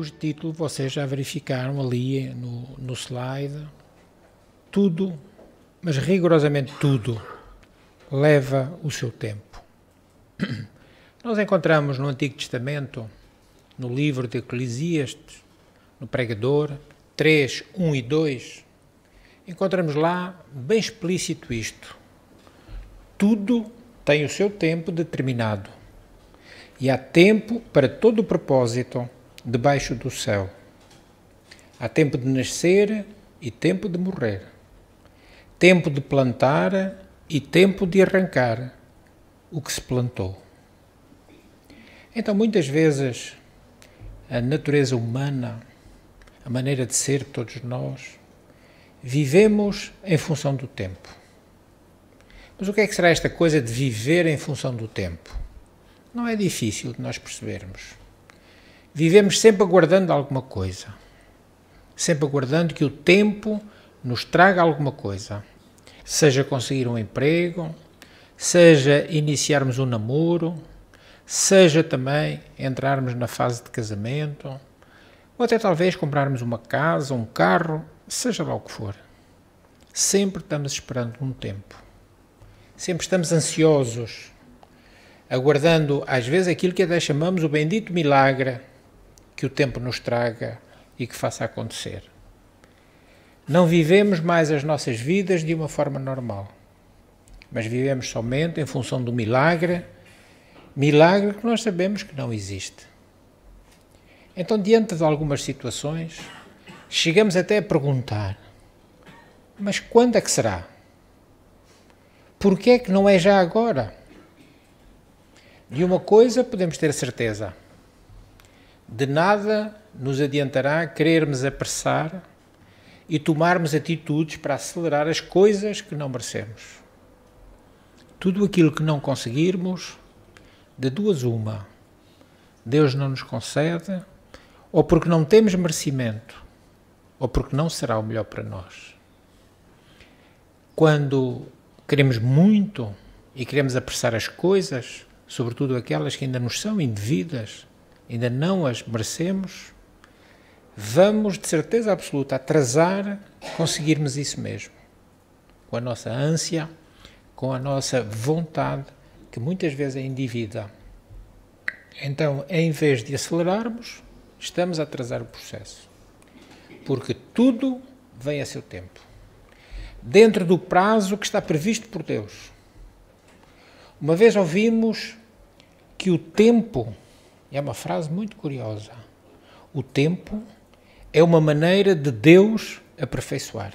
cujo título vocês já verificaram ali no slide. Tudo, mas rigorosamente tudo, leva o seu tempo. Nós encontramos no Antigo Testamento, no livro de Eclesiastes, no Pregador, 3, 1 e 2, encontramos lá bem explícito isto. Tudo tem o seu tempo determinado e há tempo para todo o propósito debaixo do céu. Há tempo de nascer e tempo de morrer, tempo de plantar e tempo de arrancar o que se plantou. Então, muitas vezes, a natureza humana, a maneira de ser de todos nós, vivemos em função do tempo. Mas o que é que será esta coisa de viver em função do tempo? Não é difícil de nós percebermos. Vivemos sempre aguardando alguma coisa. Sempre aguardando que o tempo nos traga alguma coisa. Seja conseguir um emprego, seja iniciarmos um namoro, seja também entrarmos na fase de casamento, ou até talvez comprarmos uma casa, um carro, seja lá o que for. Sempre estamos esperando um tempo. Sempre estamos ansiosos, aguardando às vezes aquilo que até chamamos o bendito milagre que o tempo nos traga e que faça acontecer. Não vivemos mais as nossas vidas de uma forma normal, mas vivemos somente em função do milagre que nós sabemos que não existe. Então, diante de algumas situações, chegamos até a perguntar, mas quando é que será? Porquê é que não é já agora? De uma coisa podemos ter certeza, de nada nos adiantará querermos apressar e tomarmos atitudes para acelerar as coisas que não merecemos. Tudo aquilo que não conseguirmos, de duas uma, Deus não nos concede, ou porque não temos merecimento, ou porque não será o melhor para nós. Quando queremos muito e queremos apressar as coisas, sobretudo aquelas que ainda nos são indevidas, ainda não as merecemos, vamos de certeza absoluta atrasar conseguirmos isso mesmo, com a nossa ânsia, com a nossa vontade, que muitas vezes é indevida. Então, em vez de acelerarmos, estamos a atrasar o processo, porque tudo vem a seu tempo, dentro do prazo que está previsto por Deus. Uma vez ouvimos que o tempo, é uma frase muito curiosa, o tempo é uma maneira de Deus aperfeiçoar.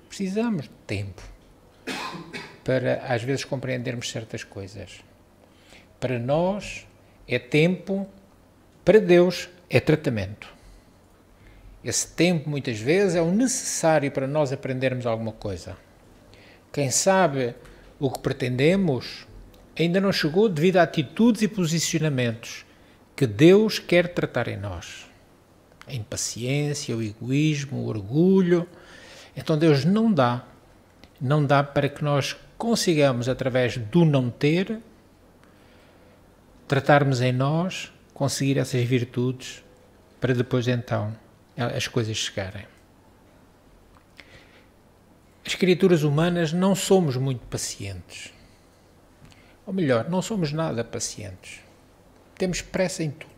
Precisamos de tempo para, às vezes, compreendermos certas coisas. Para nós é tempo, para Deus é tratamento. Esse tempo, muitas vezes, é o necessário para nós aprendermos alguma coisa. Quem sabe o que pretendemos ainda não chegou devido a atitudes e posicionamentos que Deus quer tratar em nós. A impaciência, o egoísmo, o orgulho. Então Deus não dá para que nós consigamos, através do não ter, tratarmos em nós, conseguir essas virtudes, para depois então as coisas chegarem. As criaturas humanas não somos muito pacientes. Ou melhor, não somos nada pacientes. Temos pressa em tudo.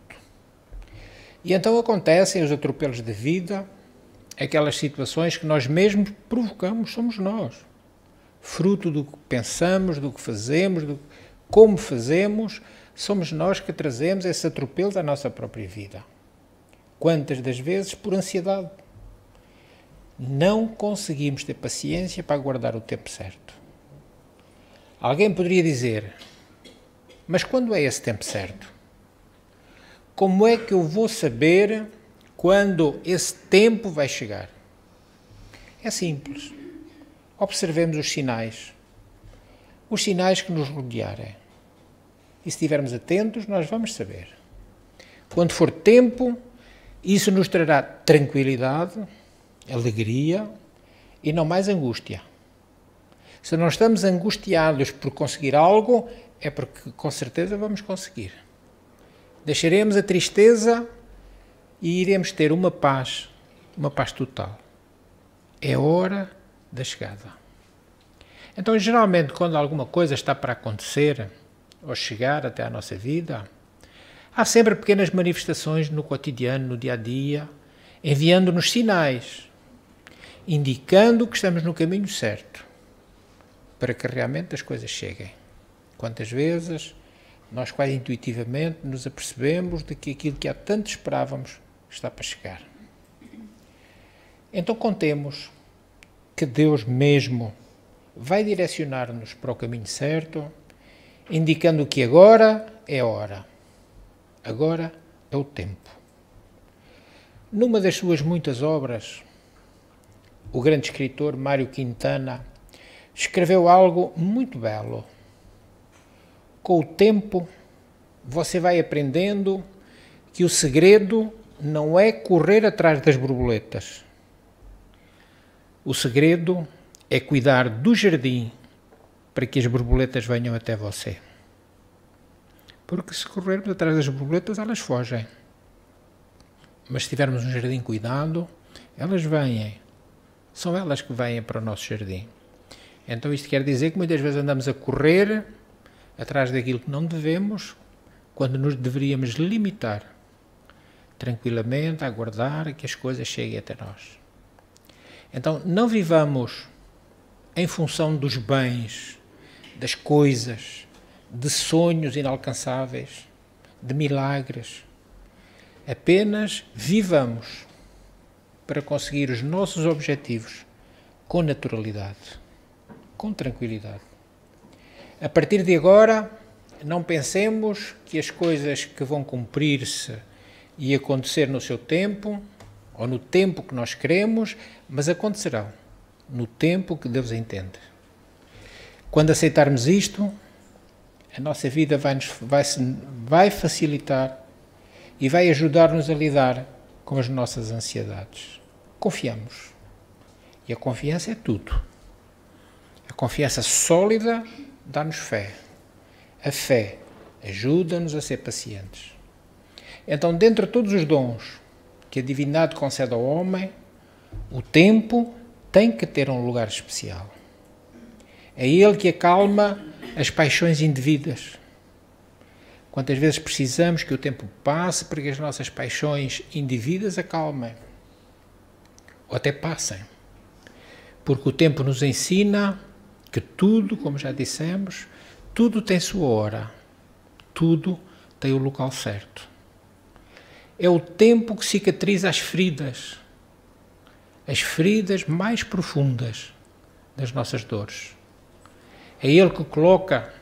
E então acontecem os atropelos da vida, aquelas situações que nós mesmos provocamos, somos nós. Fruto do que pensamos, do que fazemos, como fazemos, somos nós que trazemos esses atropelos à nossa própria vida. Quantas das vezes por ansiedade? Não conseguimos ter paciência para aguardar o tempo certo. Alguém poderia dizer, mas quando é esse tempo certo? Como é que eu vou saber quando esse tempo vai chegar? É simples. Observemos os sinais que nos rodearem. E se estivermos atentos, nós vamos saber. Quando for tempo, isso nos trará tranquilidade, alegria e não mais angústia. Se não estamos angustiados por conseguir algo, é porque com certeza vamos conseguir. Deixaremos a tristeza e iremos ter uma paz total. É hora da chegada. Então, geralmente, quando alguma coisa está para acontecer, ou chegar até à nossa vida, há sempre pequenas manifestações no cotidiano, no dia-a-dia, enviando-nos sinais, indicando que estamos no caminho certo, para que realmente as coisas cheguem. Quantas vezes nós quase intuitivamente nos apercebemos de que aquilo que há tanto esperávamos está para chegar. Então contemos que Deus mesmo vai direcionar-nos para o caminho certo, indicando que agora é a hora, agora é o tempo. Numa das suas muitas obras, o grande escritor Mário Quintana escreveu algo muito belo. Com o tempo, você vai aprendendo que o segredo não é correr atrás das borboletas. O segredo é cuidar do jardim para que as borboletas venham até você. Porque se corrermos atrás das borboletas, elas fogem. Mas se tivermos um jardim cuidado, elas vêm. São elas que vêm para o nosso jardim. Então isto quer dizer que muitas vezes andamos a correr atrás daquilo que não devemos, quando nos deveríamos limitar tranquilamente a aguardar que as coisas cheguem até nós. Então não vivamos em função dos bens, das coisas, de sonhos inalcançáveis, de milagres. Apenas vivamos para conseguir os nossos objetivos com naturalidade, com tranquilidade. A partir de agora, não pensemos que as coisas que vão cumprir-se e acontecer no seu tempo, ou no tempo que nós queremos, mas acontecerão no tempo que Deus entende. Quando aceitarmos isto, a nossa vida vai facilitar e vai ajudar-nos a lidar com as nossas ansiedades. Confiamos. E a confiança é tudo. A confiança sólida dá-nos fé. A fé ajuda-nos a ser pacientes. Então, dentre todos os dons que a divindade concede ao homem, o tempo tem que ter um lugar especial. É ele que acalma as paixões indevidas. Quantas vezes precisamos que o tempo passe para que as nossas paixões indevidas acalmem, ou até passem. Porque o tempo nos ensina que tudo, como já dissemos, tudo tem sua hora, tudo tem o local certo. É o tempo que cicatriza as feridas mais profundas das nossas dores. É ele que coloca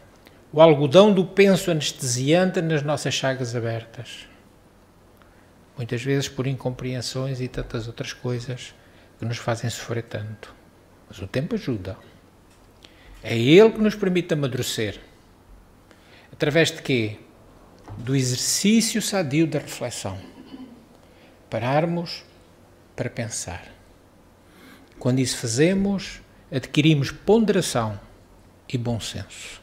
o algodão do penso anestesiante nas nossas chagas abertas. Muitas vezes por incompreensões e tantas outras coisas que nos fazem sofrer tanto. Mas o tempo ajuda. É ele que nos permite amadurecer. Através de quê? Do exercício sadio da reflexão. Pararmos para pensar. Quando isso fazemos, adquirimos ponderação e bom senso.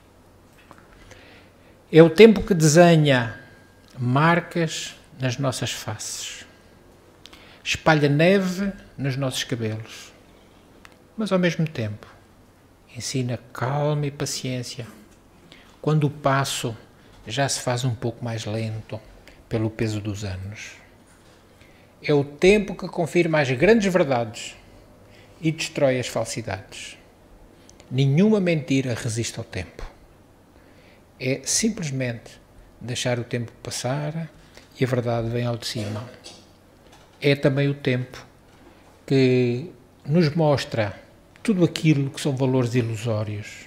É o tempo que desenha marcas nas nossas faces. Espalha neve nos nossos cabelos. Mas ao mesmo tempo, ensina calma e paciência. Quando o passo já se faz um pouco mais lento pelo peso dos anos. É o tempo que confirma as grandes verdades e destrói as falsidades. Nenhuma mentira resiste ao tempo. É simplesmente deixar o tempo passar e a verdade vem ao de cima. É também o tempo que nos mostra tudo aquilo que são valores ilusórios.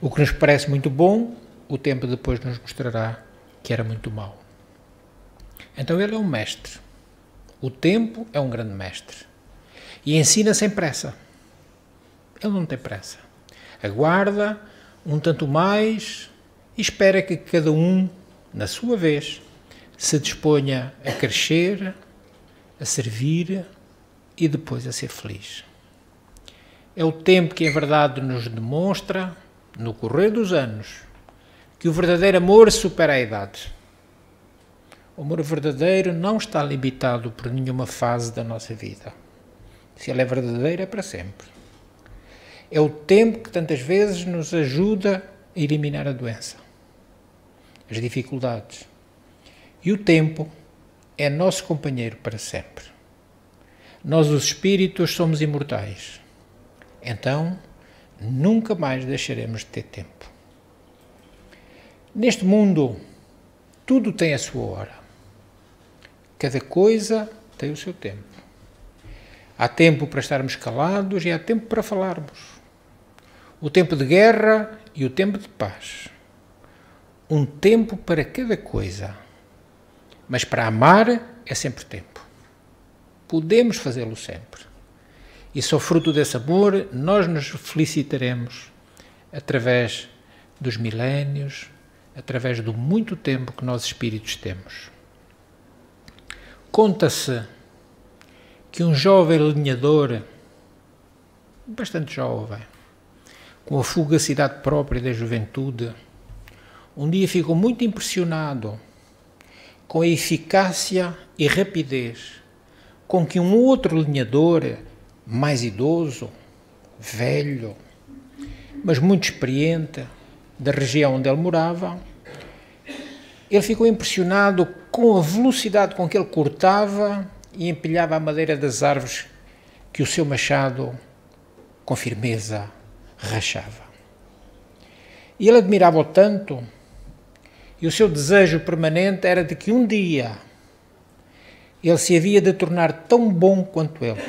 O que nos parece muito bom, o tempo depois nos mostrará que era muito mau. Então ele é um mestre. O tempo é um grande mestre. E ensina sem pressa. Ele não tem pressa. Aguarda um tanto mais e espera que cada um, na sua vez, se disponha a crescer, a servir e depois a ser feliz. É o tempo que, em verdade, nos demonstra, no correr dos anos, que o verdadeiro amor supera a idade. O amor verdadeiro não está limitado por nenhuma fase da nossa vida. Se ele é verdadeiro, é para sempre. É o tempo que tantas vezes nos ajuda a eliminar a doença, as dificuldades. E o tempo é nosso companheiro para sempre. Nós, os espíritos, somos imortais. Então, nunca mais deixaremos de ter tempo. Neste mundo, tudo tem a sua hora. Cada coisa tem o seu tempo. Há tempo para estarmos calados e há tempo para falarmos. O tempo de guerra e o tempo de paz. Um tempo para cada coisa. Mas para amar é sempre tempo. Podemos fazê-lo sempre. E só fruto desse amor nós nos felicitaremos através dos milénios, através do muito tempo que nós espíritos temos. Conta-se que um jovem lenhador, bastante jovem, com a fugacidade própria da juventude, um dia ficou muito impressionado com a eficácia e rapidez com que um outro lenhador, mais idoso, velho, mas muito experiente, da região onde ele morava, ele ficou impressionado com a velocidade com que ele cortava e empilhava a madeira das árvores que o seu machado, com firmeza, rachava. E ele admirava-o tanto, e o seu desejo permanente era de que um dia ele se havia de tornar tão bom quanto ele.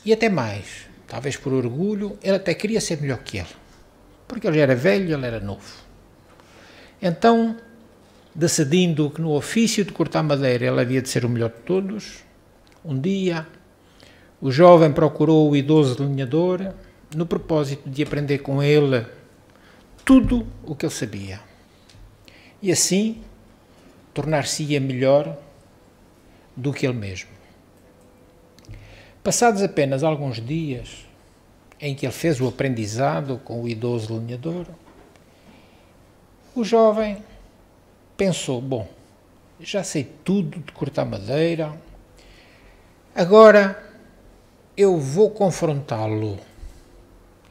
E até mais, talvez por orgulho, ele até queria ser melhor que ele, porque ele já era velho e ele era novo. Então, decidindo que no ofício de cortar madeira ele havia de ser o melhor de todos, um dia o jovem procurou o idoso lenhador no propósito de aprender com ele tudo o que ele sabia. E assim, tornar-se-ia melhor do que ele mesmo. Passados apenas alguns dias em que ele fez o aprendizado com o idoso lenhador, o jovem pensou, bom, já sei tudo de cortar madeira, agora eu vou confrontá-lo.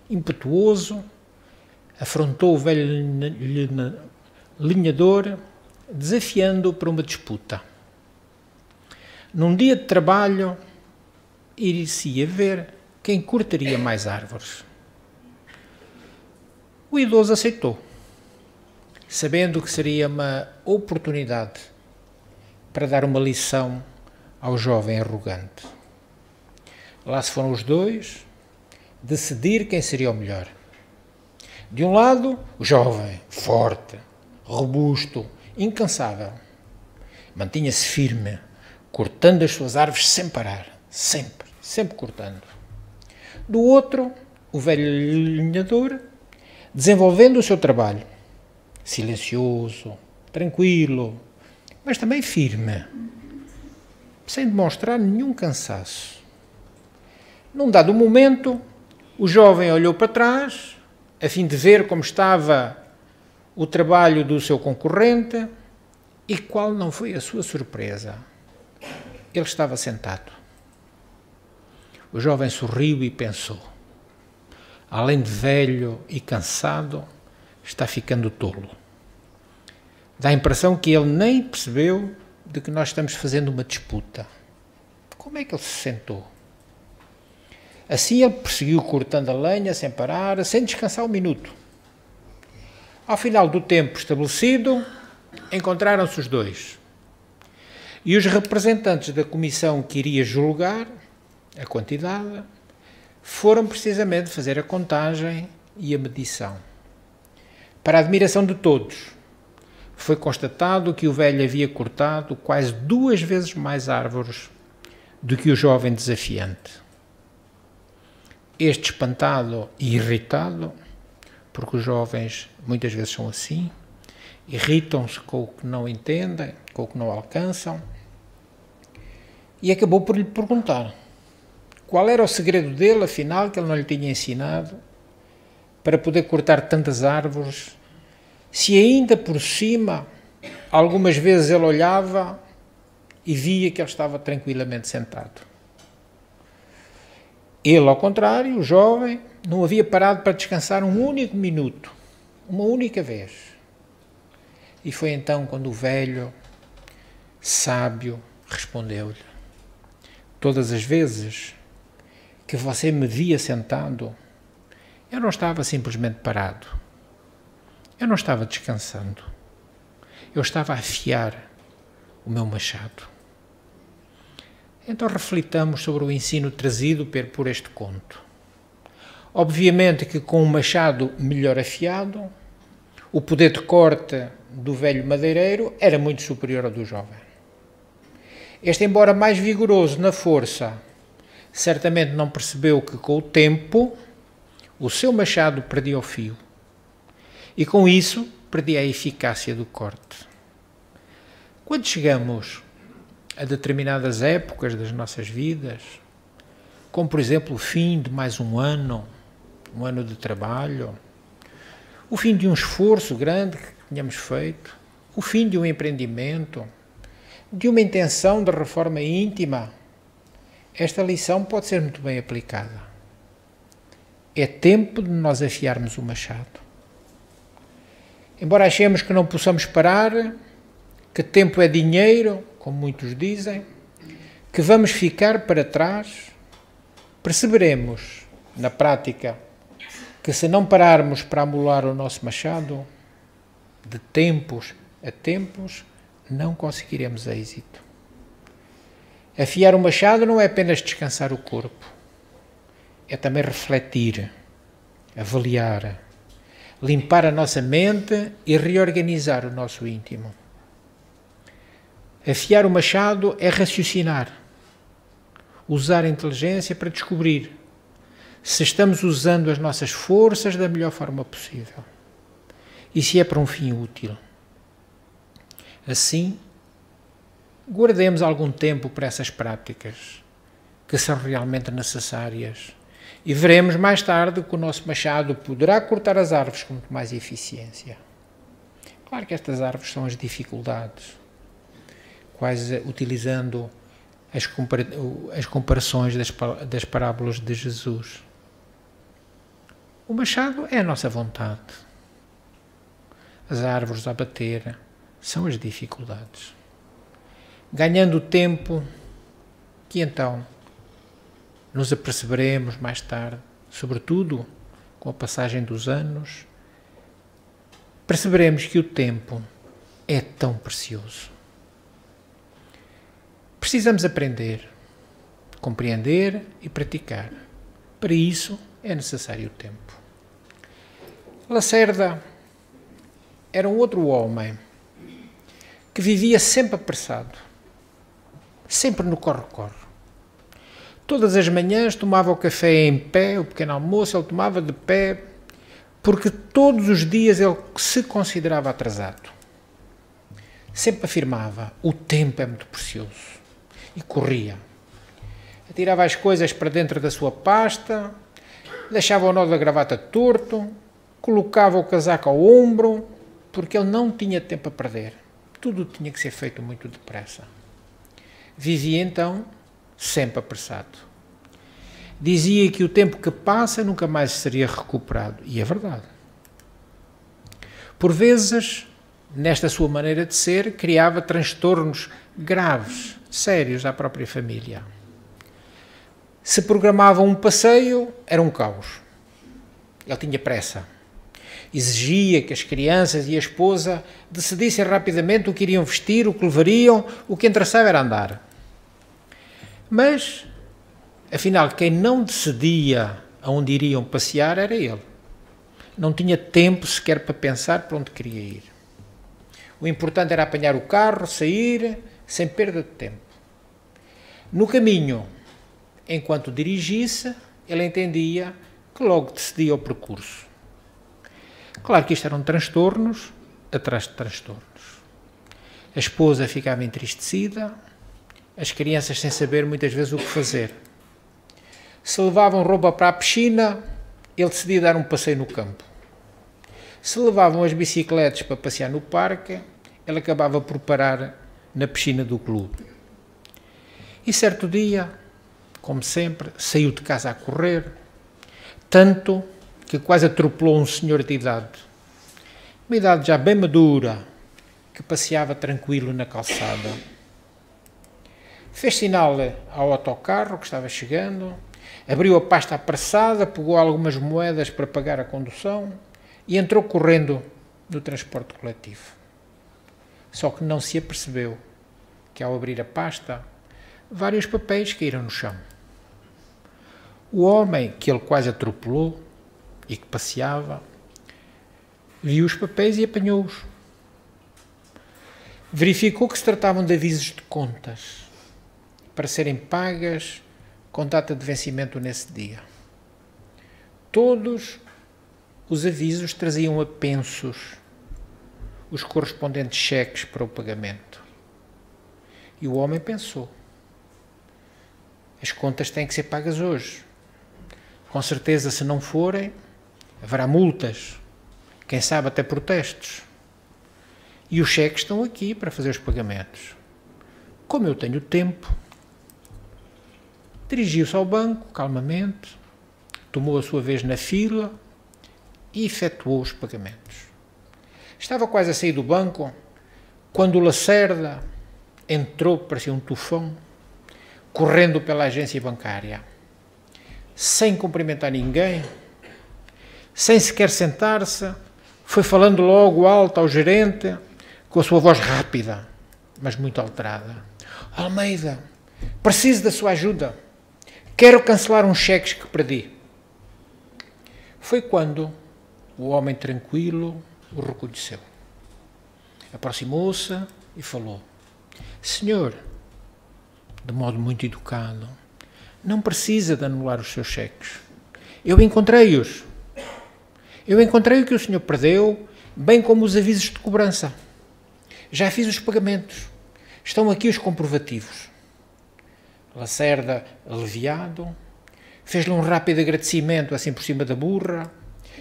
Impetuoso, afrontou o velho lenhador, desafiando-o para uma disputa. Num dia de trabalho, iria ver quem cortaria mais árvores. O idoso aceitou, sabendo que seria uma oportunidade para dar uma lição ao jovem arrogante. Lá se foram os dois decidir quem seria o melhor. De um lado, o jovem, forte, robusto, incansável. Mantinha-se firme, cortando as suas árvores sem parar, sempre cortando. Do outro, o velho lenhador, desenvolvendo o seu trabalho, silencioso, tranquilo, mas também firme, sem demonstrar nenhum cansaço. Num dado momento, o jovem olhou para trás, a fim de ver como estava o trabalho do seu concorrente, e qual não foi a sua surpresa? Ele estava sentado. O jovem sorriu e pensou, além de velho e cansado, está ficando tolo. Dá a impressão que ele nem percebeu de que nós estamos fazendo uma disputa. Como é que ele se sentou? Assim ele prosseguiu cortando a lenha sem parar, sem descansar um minuto. Ao final do tempo estabelecido, encontraram-se os dois. E os representantes da comissão que iria julgar a quantidade foram precisamente fazer a contagem e a medição. Para a admiração de todos, foi constatado que o velho havia cortado quase 2 vezes mais árvores do que o jovem desafiante. Este, espantado e irritado, porque os jovens muitas vezes são assim, irritam-se com o que não entendem, com o que não alcançam, e acabou por lhe perguntar qual era o segredo dele, afinal, que ele não lhe tinha ensinado, para poder cortar tantas árvores, se ainda por cima Algumas vezes ele olhava e via que ele estava tranquilamente sentado. Ele, ao contrário, o jovem, não havia parado para descansar um único minuto, uma única vez. E foi então quando o velho, sábio, respondeu-lhe: todas as vezes que você me via sentado, eu não estava simplesmente parado. Eu não estava descansando. Eu estava a afiar o meu machado. Então reflitamos sobre o ensino trazido por este conto. Obviamente que com um machado melhor afiado, o poder de corte do velho madeireiro era muito superior ao do jovem. Este, embora mais vigoroso na força, certamente não percebeu que com o tempo o seu machado perdia o fio e com isso perdia a eficácia do corte. Quando chegamos a determinadas épocas das nossas vidas, como por exemplo o fim de mais um ano de trabalho, o fim de um esforço grande que tínhamos feito, o fim de um empreendimento, de uma intenção de reforma íntima, esta lição pode ser muito bem aplicada. É tempo de nós afiarmos o machado. Embora achemos que não possamos parar, que tempo é dinheiro, como muitos dizem, que vamos ficar para trás, perceberemos, na prática, que se não pararmos para amolar o nosso machado, de tempos a tempos, não conseguiremos êxito. Afiar o machado não é apenas descansar o corpo, é também refletir, avaliar, limpar a nossa mente e reorganizar o nosso íntimo. Afiar o machado é raciocinar, usar a inteligência para descobrir se estamos usando as nossas forças da melhor forma possível e se é para um fim útil. Assim, guardemos algum tempo para essas práticas que são realmente necessárias e veremos mais tarde que o nosso machado poderá cortar as árvores com muito mais eficiência. Claro que estas árvores são as dificuldades, quase utilizando as comparações das parábolas de Jesus. O machado é a nossa vontade. As árvores a bater são as dificuldades. Ganhando tempo, que então nos aperceberemos mais tarde, sobretudo com a passagem dos anos, perceberemos que o tempo é tão precioso. Precisamos aprender, compreender e praticar. Para isso é necessário o tempo. Lacerda era um outro homem que vivia sempre apressado, sempre no corre-corre. Todas as manhãs tomava o café em pé, o pequeno almoço ele tomava de pé, porque todos os dias ele se considerava atrasado. Sempre afirmava: o tempo é muito precioso. E corria. Atirava as coisas para dentro da sua pasta, deixava o nó da gravata torto, colocava o casaco ao ombro, porque ele não tinha tempo a perder. Tudo tinha que ser feito muito depressa. Vivia então sempre apressado. Dizia que o tempo que passa nunca mais seria recuperado. E é verdade. Por vezes, nesta sua maneira de ser, criava transtornos graves, sérios à própria família. Se programava um passeio, era um caos. Ele tinha pressa. Exigia que as crianças e a esposa decidissem rapidamente o que iriam vestir, o que levariam, o que interessava era andar. Mas, afinal, quem não decidia aonde iriam passear era ele. Não tinha tempo sequer para pensar para onde queria ir. O importante era apanhar o carro, sair, sem perda de tempo. No caminho, enquanto dirigisse, ele entendia que logo decidia o percurso. Claro que isto eram transtornos atrás de transtornos. A esposa ficava entristecida, as crianças sem saber muitas vezes o que fazer. Se levavam roupa para a piscina, ele decidia dar um passeio no campo. Se levavam as bicicletas para passear no parque, ele acabava por parar na piscina do clube. E certo dia, como sempre, saiu de casa a correr, tanto que quase atropelou um senhor de idade, uma idade já bem madura, que passeava tranquilo na calçada. Fez sinal ao autocarro que estava chegando, abriu a pasta apressada, pegou algumas moedas para pagar a condução e entrou correndo no transporte coletivo. Só que não se apercebeu que, ao abrir a pasta, vários papéis caíram no chão. O homem, que ele quase atropelou e que passeava, viu os papéis e apanhou-os. Verificou que se tratavam de avisos de contas para serem pagas com data de vencimento nesse dia. Todos os avisos traziam apensos os correspondentes cheques para o pagamento. E o homem pensou: as contas têm que ser pagas hoje. Com certeza, se não forem, haverá multas, quem sabe até protestos. E os cheques estão aqui para fazer os pagamentos. Como eu tenho tempo, dirigiu-se ao banco, calmamente, tomou a sua vez na fila e efetuou os pagamentos. Estava quase a sair do banco, quando o Lacerda entrou, parecia um tufão, correndo pela agência bancária, sem cumprimentar ninguém, sem sequer sentar-se, foi falando logo alto ao gerente, com a sua voz rápida, mas muito alterada: Almeida, preciso da sua ajuda. Quero cancelar uns cheques que perdi. Foi quando o homem tranquilo o reconheceu. Aproximou-se e falou: Senhor, de modo muito educado, não precisa de anular os seus cheques. Eu encontrei-os. Eu encontrei o que o senhor perdeu, bem como os avisos de cobrança. Já fiz os pagamentos. Estão aqui os comprovativos. Lacerda, aliviado, fez-lhe um rápido agradecimento assim por cima da burra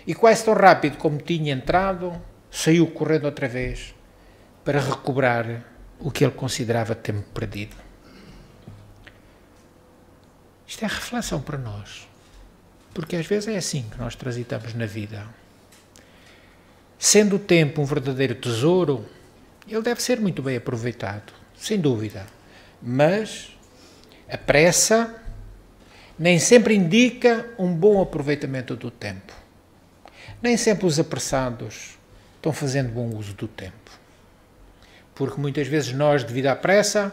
e, quase tão rápido como tinha entrado, saiu correndo outra vez para recobrar o que ele considerava tempo perdido. Isto é reflexão para nós, porque às vezes é assim que nós transitamos na vida. Sendo o tempo um verdadeiro tesouro, ele deve ser muito bem aproveitado, sem dúvida, mas a pressa nem sempre indica um bom aproveitamento do tempo. Nem sempre os apressados estão fazendo bom uso do tempo. Porque muitas vezes nós, devido à pressa,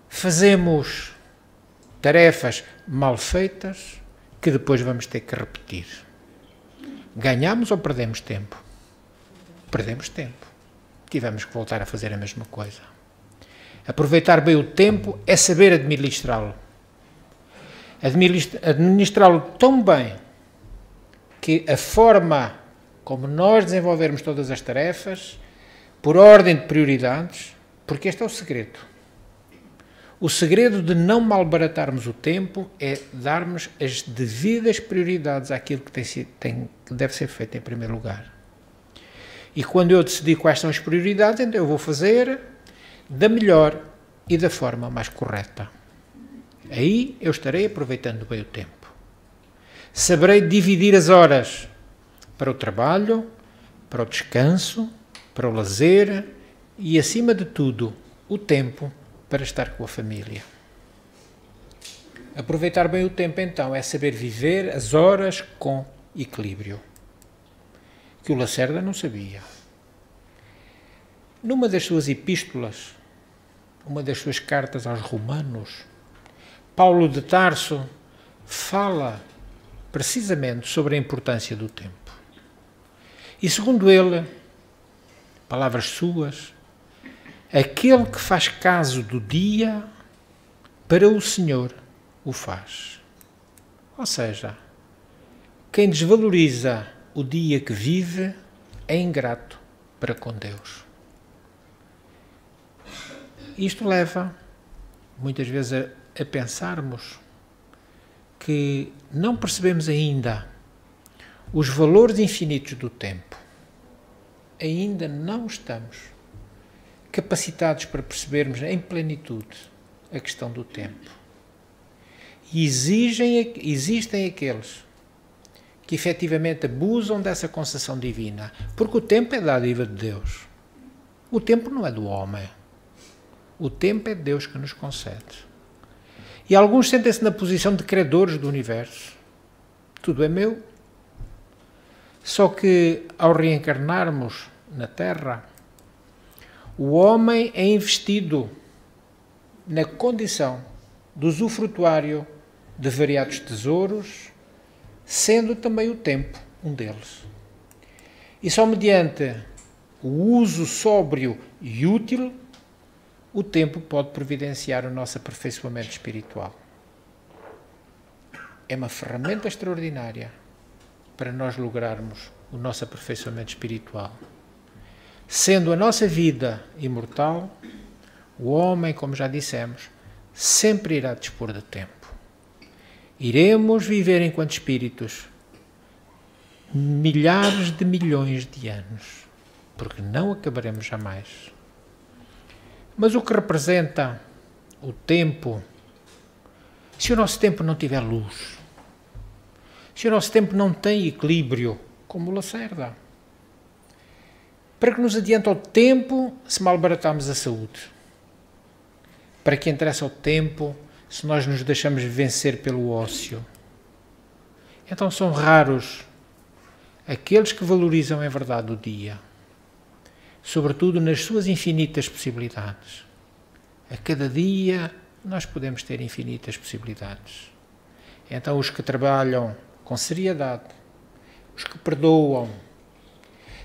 fazemos tarefas mal feitas que depois vamos ter que repetir. Ganhamos ou perdemos tempo? Perdemos tempo. Tivemos que voltar a fazer a mesma coisa. Aproveitar bem o tempo é saber administrá-lo. Administrá-lo tão bem que a forma como nós desenvolvermos todas as tarefas, por ordem de prioridades, porque este é o segredo. O segredo de não malbaratarmos o tempo é darmos as devidas prioridades àquilo que deve ser feito em primeiro lugar. E quando eu decidir quais são as prioridades, então eu vou fazer da melhor e da forma mais correta. Aí eu estarei aproveitando bem o tempo. Saberei dividir as horas para o trabalho, para o descanso, para o lazer e, acima de tudo, o tempo para estar com a família. Aproveitar bem o tempo, então, é saber viver as horas com equilíbrio, que o Lacerda não sabia. Numa das suas epístolas, uma das suas cartas aos Romanos, Paulo de Tarso fala precisamente sobre a importância do tempo. E segundo ele, palavras suas, aquele que faz caso do dia, para o Senhor o faz. Ou seja, quem desvaloriza o dia que vive é ingrato para com Deus. Isto leva, muitas vezes, a pensarmos que não percebemos ainda os valores infinitos do tempo. Ainda não estamos capacitados para percebermos em plenitude a questão do tempo. E existem aqueles que efetivamente abusam dessa concessão divina, porque o tempo é dádiva de Deus. O tempo não é do homem. O tempo é Deus que nos concede. E alguns sentem-se na posição de credores do universo. Tudo é meu. Só que, ao reencarnarmos na Terra, o homem é investido na condição de usufrutuário de variados tesouros, sendo também o tempo um deles. E só mediante o uso sóbrio e útil, o tempo pode providenciar o nosso aperfeiçoamento espiritual. É uma ferramenta extraordinária para nós lograrmos o nosso aperfeiçoamento espiritual. Sendo a nossa vida imortal, o homem, como já dissemos, sempre irá dispor de tempo. Iremos viver enquanto espíritos milhares de milhões de anos, porque não acabaremos jamais. Mas o que representa o tempo, se o nosso tempo não tiver luz, se o nosso tempo não tem equilíbrio, como o Lacerda, para que nos adianta o tempo se malbaratarmos a saúde? Para que interessa o tempo se nós nos deixamos vencer pelo ócio? Então são raros aqueles que valorizam em verdade o dia, sobretudo nas suas infinitas possibilidades. A cada dia nós podemos ter infinitas possibilidades. Então os que trabalham com seriedade, os que perdoam,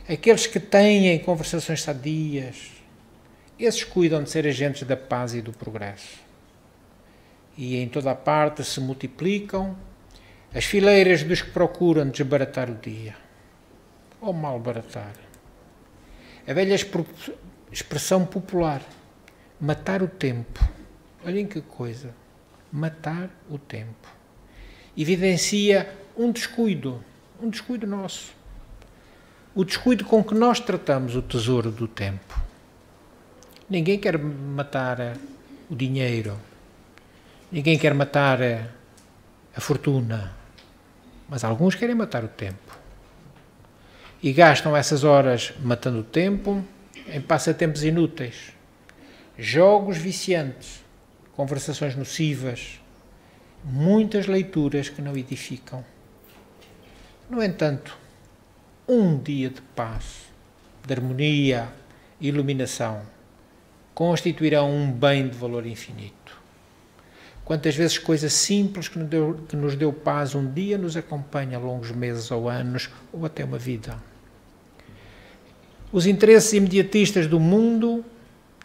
aqueles que têm conversações sadias, esses cuidam de ser agentes da paz e do progresso. E em toda a parte se multiplicam as fileiras dos que procuram desbaratar o dia, ou malbaratar. A velha expressão popular, matar o tempo. Olhem que coisa, matar o tempo. Evidencia um descuido nosso. O descuido com que nós tratamos o tesouro do tempo. Ninguém quer matar o dinheiro, ninguém quer matar a fortuna, mas alguns querem matar o tempo. E gastam essas horas matando o tempo em passatempos inúteis, jogos viciantes, conversações nocivas, muitas leituras que não edificam. No entanto, um dia de paz, de harmonia e iluminação constituirão um bem de valor infinito. Quantas vezes coisas simples que nos deu paz um dia nos acompanha longos meses ou anos ou até uma vida. Os interesses imediatistas do mundo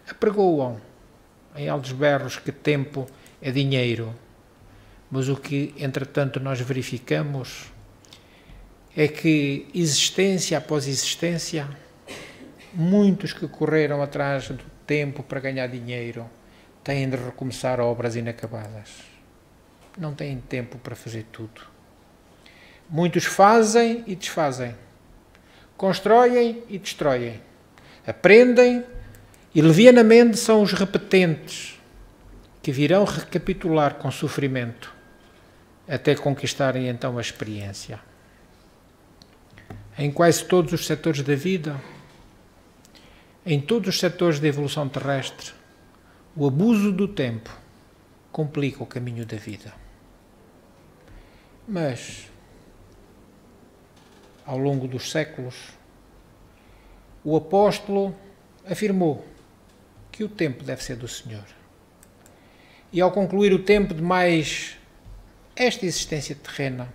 apregoam em altos berros que tempo é dinheiro, mas o que entretanto nós verificamos é que existência após existência, muitos que correram atrás do tempo para ganhar dinheiro têm de recomeçar obras inacabadas. Não têm tempo para fazer tudo. Muitos fazem e desfazem, constroem e destroem, aprendem e levianamente são os repetentes que virão recapitular com sofrimento até conquistarem então a experiência. Em quase todos os setores da vida, em todos os setores da evolução terrestre, o abuso do tempo complica o caminho da vida. Mas, ao longo dos séculos, o apóstolo afirmou que o tempo deve ser do Senhor. E ao concluir o tempo de mais esta existência terrena,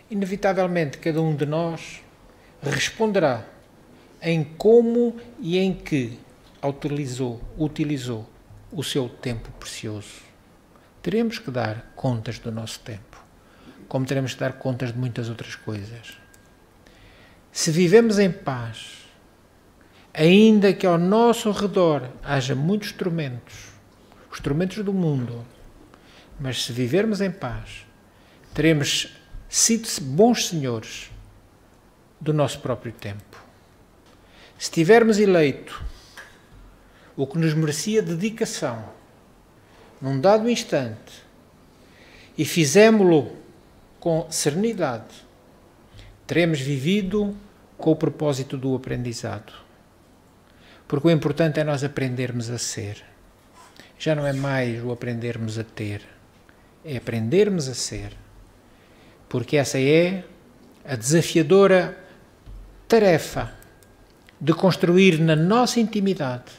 inevitavelmente cada um de nós responderá em como e em que utilizou o seu tempo precioso. Teremos que dar contas do nosso tempo, como teremos que dar contas de muitas outras coisas. Se vivemos em paz, ainda que ao nosso redor haja muitos tormentos, os tormentos do mundo, mas se vivermos em paz, teremos sido bons senhores do nosso próprio tempo. Se tivermos eleito o que nos merecia dedicação, num dado instante, e fizemo-lo com serenidade, teremos vivido com o propósito do aprendizado. Porque o importante é nós aprendermos a ser. Já não é mais o aprendermos a ter, é aprendermos a ser. Porque essa é a desafiadora tarefa de construir na nossa intimidade,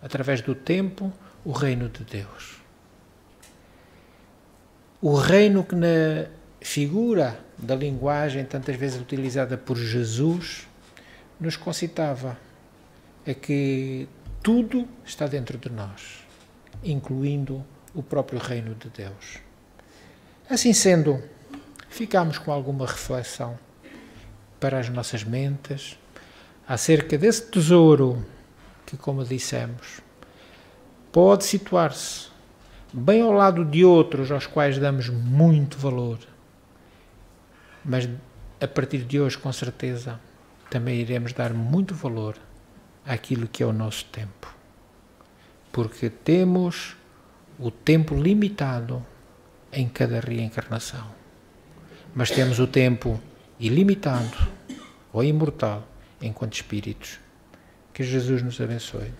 através do tempo, o reino de Deus. O reino que na figura da linguagem tantas vezes utilizada por Jesus nos concitava é que tudo está dentro de nós, incluindo o próprio reino de Deus. Assim sendo, ficamos com alguma reflexão para as nossas mentes acerca desse tesouro que, como dissemos, pode situar-se bem ao lado de outros aos quais damos muito valor, mas a partir de hoje, com certeza, também iremos dar muito valor àquilo que é o nosso tempo, porque temos o tempo limitado em cada reencarnação, mas temos o tempo ilimitado ou imortal enquanto espíritos. Que Jesus nos abençoe.